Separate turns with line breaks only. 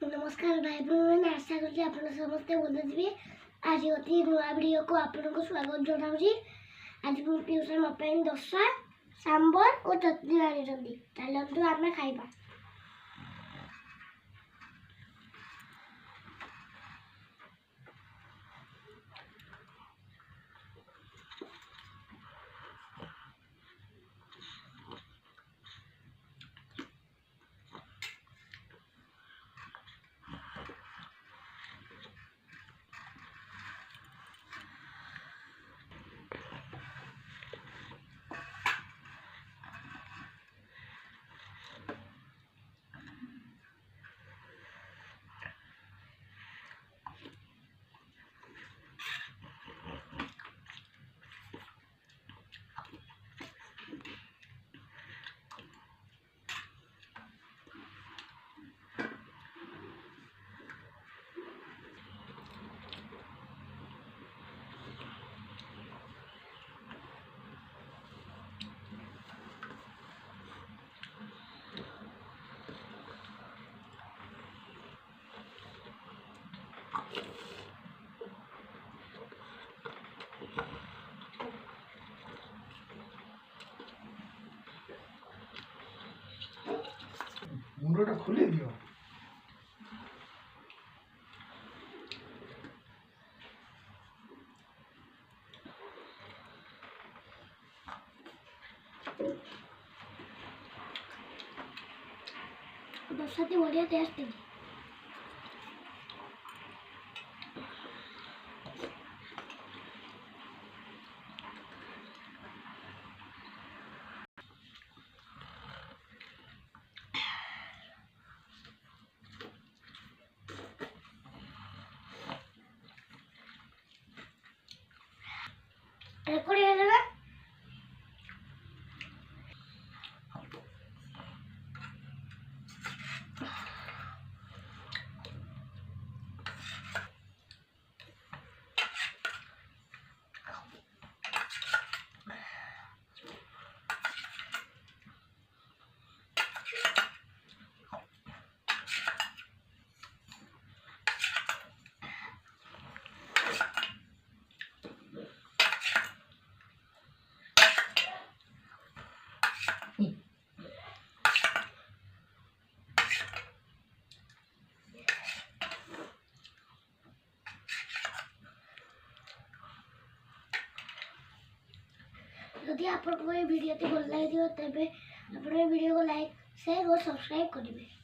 नमस्कार भाई बहन आशा करी आप समस्ते भल थे। आज अति नुआ भिडियो को आपको स्वागत जनाऊँगी। आज मुझे ट्यूशन मोबाइल दोसा सांबर और चटनी आनी चलतु आम खाइबा।
मुंडा खुले दियो
दोसा बढ़िया टेस्ट है। रेकॉर्ड है ना? यदि आपको वीडियो भल लगे तेज आप वीडियो को लाइक शेयर और सब्सक्राइब करेंगे।